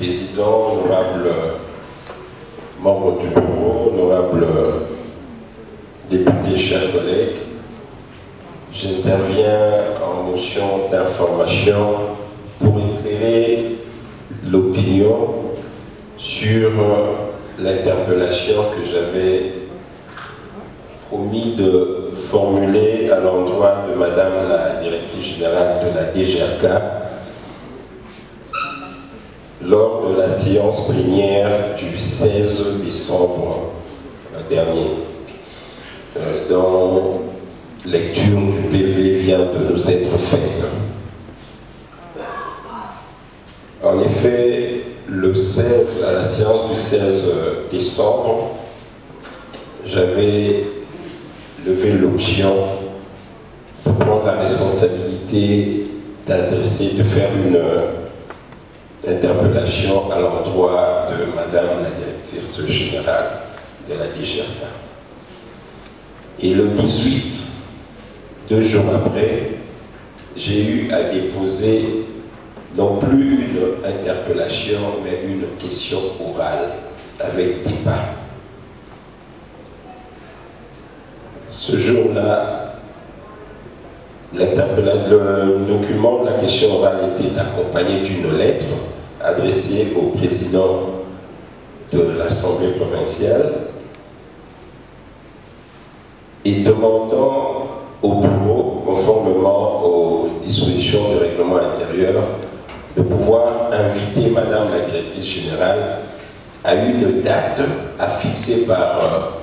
Président, honorables membres du bureau, honorables députés, chers collègues, j'interviens en motion d'information pour éclairer l'opinion sur l'interpellation que j'avais promis de formuler à l'endroit de Madame la Directrice Générale de la DGRK lors de la séance plénière du 16 décembre dernier. Dont lecture du PV vient de nous être faite. En effet, à la séance du 16 décembre, j'avais levé l'option de prendre la responsabilité de faire une interpellation à l'endroit de Madame la Directrice Générale de la DGRK. Et le 18, 2 jours après, j'ai eu à déposer non plus une interpellation, mais une question orale avec débat. Ce jour-là, le document de la question orale était accompagné d'une lettre adressée au président de l'Assemblée provinciale et demandant au bureau, conformément aux dispositions du règlement intérieur, de pouvoir inviter Madame la Directrice Générale à une date à fixer par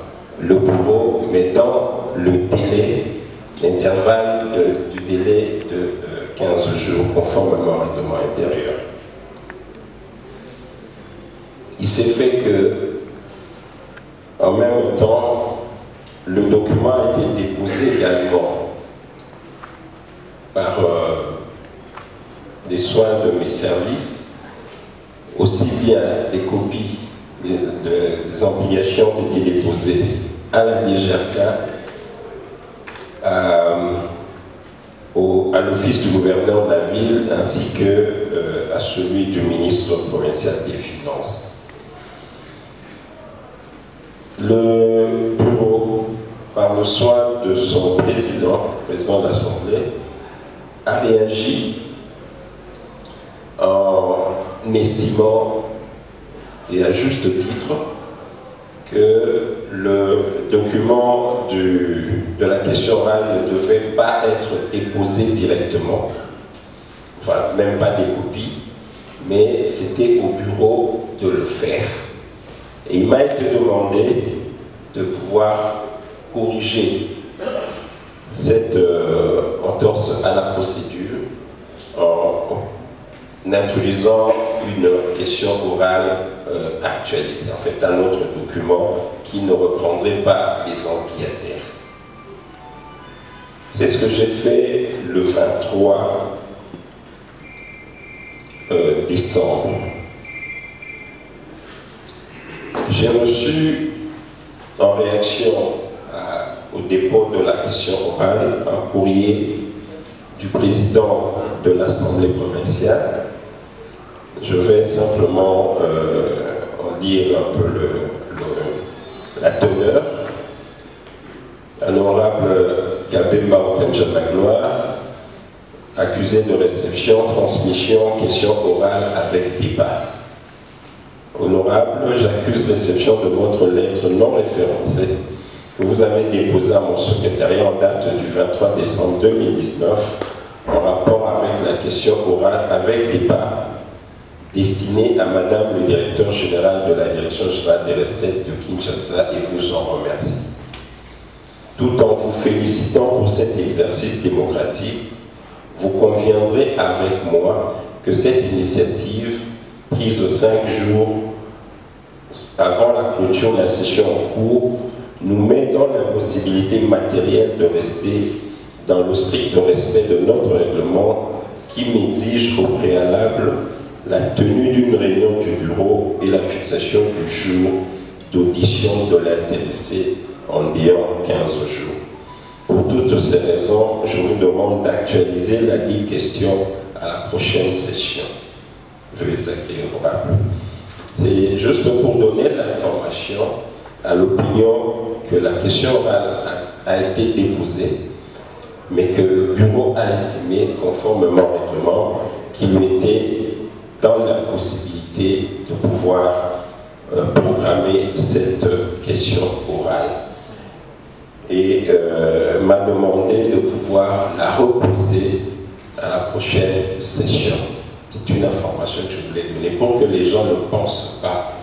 le bureau mettant le délai, l'intervalle du délai de 15 jours, conformément au règlement intérieur. Il s'est fait que, en même temps, le document a été déposé également par des soins de mes services, aussi bien des copies des obligations qui étaient déposées à la DGRK, à l'office du gouverneur de la ville, ainsi que à celui du ministre provincial des Finances. Le bureau, par le soin de son président de l'Assemblée, a réagi en estimant, et à juste titre, que le document de la question orale ne devait pas être déposé directement, enfin même pas des copies, mais c'était au bureau de le faire. Et il m'a été demandé de pouvoir corriger cette entorse à la procédure en introduisant une question orale actualisée, en fait un autre document qui ne reprendrait pas les employataires. C'est ce que j'ai fait le 23 décembre. J'ai reçu en réaction au dépôt de la question orale un courrier du président de l'Assemblée provinciale. Je vais simplement en lire un peu la teneur. Honorable Gabemba Okenja Magloire, accusé de réception, transmission, question orale avec débat. Honorable, j'accuse réception de votre lettre non référencée que vous avez déposée à mon secrétariat en date du 23 décembre 2019 en rapport avec la question orale avec débat destinée à Madame le Directeur Général de la Direction Générale des Recettes de Kinshasa et vous en remercie. Tout en vous félicitant pour cet exercice démocratique, vous conviendrez avec moi que cette initiative, prise 5 jours avant la clôture de la session en cours, nous met dans l'impossibilité matérielle de rester dans le strict respect de notre règlement qui m'exige au préalable la tenue d'une réunion du bureau et la fixation du jour d'audition de l'intéressé en ayant 15 jours. Pour toutes ces raisons, je vous demande d'actualiser la dite question à la prochaine session. C'est juste pour donner l'information à l'opinion que la question orale a été déposée, mais que le bureau a estimé, conformément au règlement, qu'il était dans la possibilité de pouvoir programmer cette question orale. Et m'a demandé de pouvoir la reposer à la prochaine session. C'est une information que je voulais donner pour que les gens ne pensent pas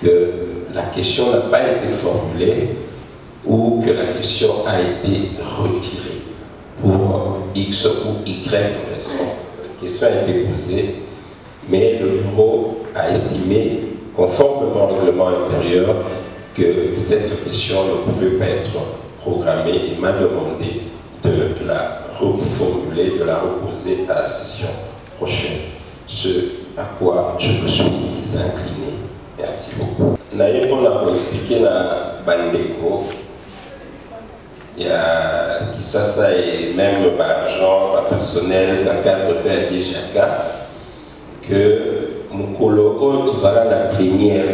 que la question n'a pas été formulée ou que la question a été retirée pour X ou Y raison. La question a été posée, mais le bureau a estimé, conformément au règlement intérieur, que cette question ne pouvait pas être programmée et m'a demandé de la reformuler, de la reposer à la session prochaine. Ce à quoi je me suis incliné. Merci beaucoup. Naïe, on a expliqué na Bandeko, il y a qui ça et même genre personnel dans le cadre de la DGK, que Mukolo tout à la plénière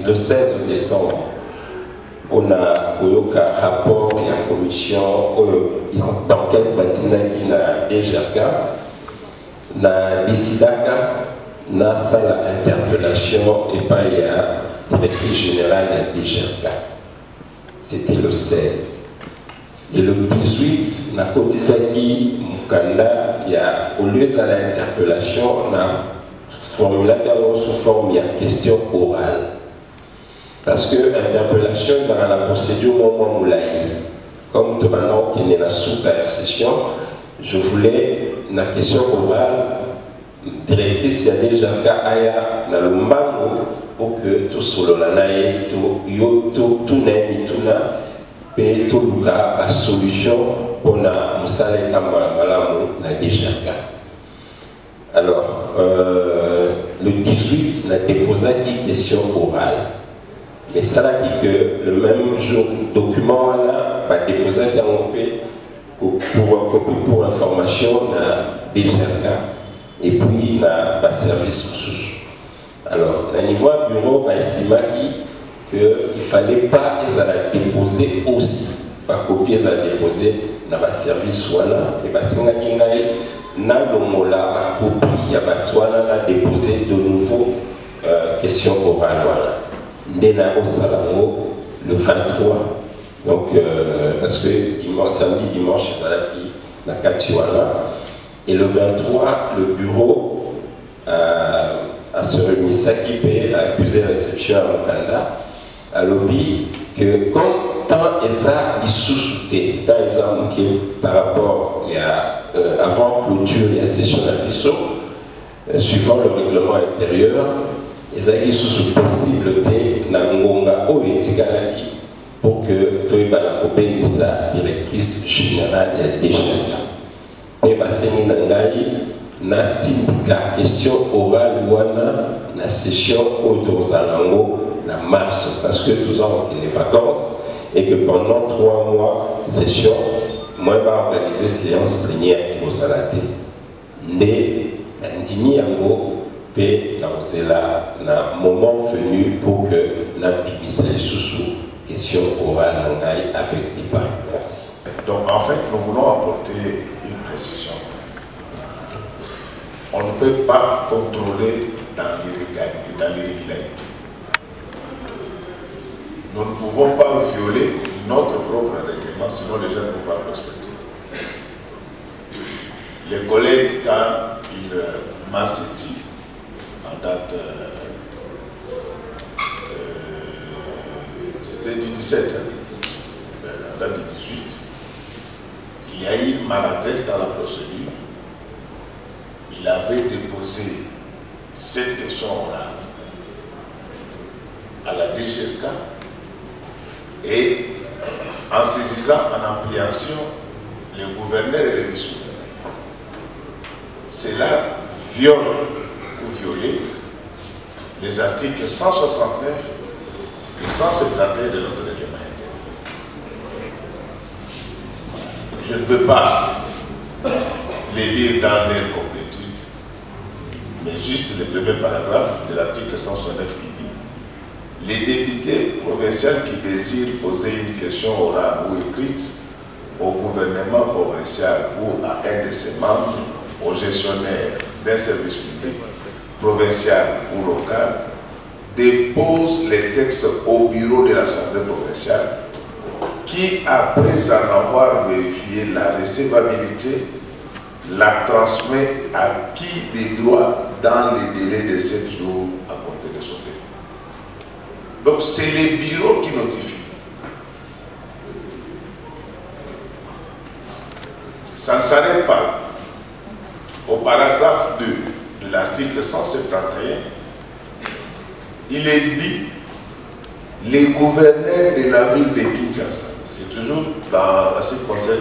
le 16 décembre. On a un rapport et une commission d'enquête qui na DGK na décidaka na salle interpellation et pas il y a directrice générale de DGK. C'était le 16. Et le 18, na Kotisaki Mukanda, il y a au lieu de l'interpellation, on a formulé sous forme de question orale. Parce que l'interpellation, c'est dans la procédure moment moulaï. Comme maintenant qui est dans la sous-session, je voulais la question orale, directrice, il y a déjà aya dans le mbango pour que tout solo l'anaïe, tout n'est tout et tout la solution pour la musale tambalamu na DGK. Alors, le 18, on a déposé une question orale. Mais ça a dit que le même jour, le document a déposé pour information na DGK et puis na service ressources. Alors, le niveau bureau a estimé qu'il ne fallait pas les déposer aussi, pas copier les déposer dans le service et parce qu'on a dit na lomola copie, il y a déposé de nouveaux questions orales. Ndena au Salamo le 23. Donc, parce que samedi, dimanche, c'est la Katiwala. Et le 23, le bureau a se réuni, s'acquipé, a accusé réception à Mokanda, à lobby, que quand tant ils sous-souté, tant ils ont manqué par rapport à avant clôture et à session d'admission, suivant le règlement intérieur, ils ont dit sous possibilité Nangonga ou Etigalaki pour que Toiba Nakobé sa directrice générale et DGK. Et Basseni Nangaï n'a tindika question orale wana la session Odozalango la mars parce que tous ans qu'il y a les vacances et que pendant 3 mois session moi va organiser séance plénière et aux alatés. Né Ndini Yango et là, na moment venu pour que la bimisa sous question orale avec des pas. Merci. Donc en fait, nous voulons apporter une précision. On ne peut pas contrôler dans l'irrégularité. Nous ne pouvons pas violer notre propre règlement, sinon les gens ne vont pas respecter. Les collègues, quand ils m'ont saisi, en date, c'était du 17, en date du 18, il y a eu une maladresse dans la procédure. Il avait déposé cette question orale à la DGK et en saisissant en appréhension les gouverneurs et les vice-gouverneurs. Cela viole ou violer les articles 169 et 171 de notre règlement intérieur. Je ne veux pas les lire dans leur complétude, mais juste le premier paragraphe de l'article 169 qui dit « Les députés provinciaux qui désirent poser une question orale ou écrite au gouvernement provincial ou à un de ses membres, au gestionnaire d'un service public provincial ou local, déposent les textes au bureau de l'Assemblée provinciale qui, après en avoir vérifié la recevabilité, la transmet à qui des droits dans les délais de 7 jours à compter de son dépôt. » Donc c'est les bureaux qui notifient. Ça ne s'arrête pas. Au paragraphe 2 de l'article 171, il est dit les gouverneurs de la ville de Kinshasa, c'est toujours dans ce qui concerne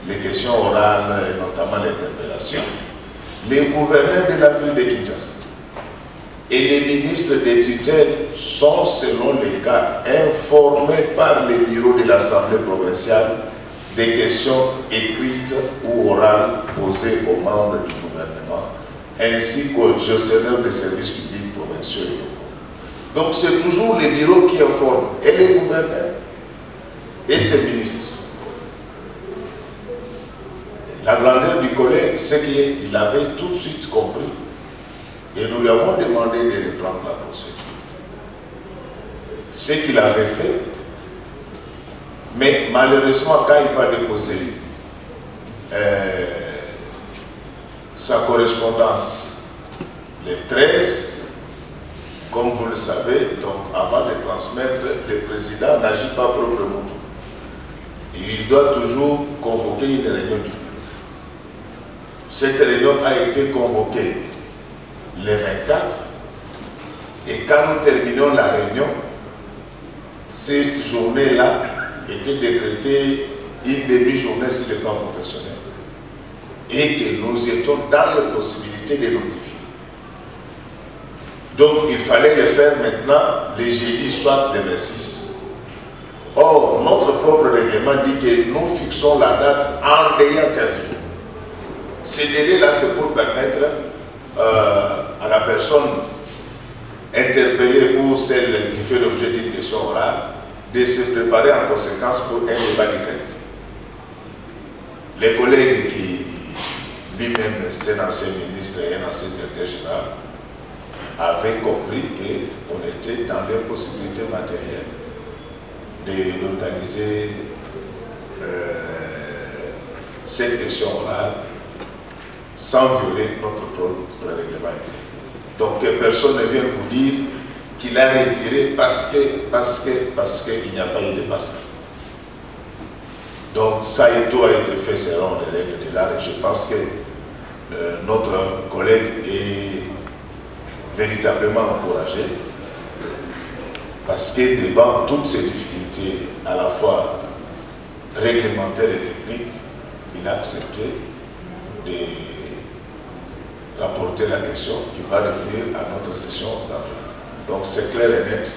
les questions orales et notamment l'interpellation, les gouverneurs de la ville de Kinshasa et les ministres des tutelles sont, selon les cas, informés par les bureaux de l'Assemblée provinciale des questions écrites ou orales posées aux membres du gouvernement, ainsi qu'aux gestionnaires des services publics provinciaux et locaux. Donc c'est toujours les bureaux qui informent, et les gouverneurs, et ses ministres. La grandeur du collègue, c'est qu'il avait tout de suite compris, et nous lui avons demandé de reprendre la procédure. Ce qu'il avait fait, mais malheureusement, quand il va déposer sa correspondance les 13, comme vous le savez, donc avant de transmettre, le président n'agit pas proprement tout. Il doit toujours convoquer une réunion du bureau. Cette réunion a été convoquée le 24, et quand nous terminons la réunion, cette journée-là était décrétée une demi-journée sur le plan professionnel, et que nous étions dans la possibilité de notifier. Donc il fallait le faire maintenant le jeudi, soit le 26. Or, notre propre règlement dit que nous fixons la date en ayant 15 jours. Ce délai-là, c'est pour permettre à la personne interpellée ou celle qui fait l'objet d'une question orale de se préparer en conséquence pour un débat de qualité. Les collègues qui, lui-même, c'est un ancien ministre et un ancien directeur général, avaient compris qu'on était dans les possibilités matérielles d'organiser cette question orale sans violer notre propre règlement. Donc que personne ne vienne vous dire qu'il a retiré parce qu'il n'y a pas eu de passage. Donc ça et tout a été fait selon les règles de l'art, et je pense que notre collègue est véritablement encouragé, parce que devant toutes ces difficultés à la fois réglementaires et techniques, il a accepté de rapporter la question qui va revenir à notre session d'avril. Donc c'est clair et net.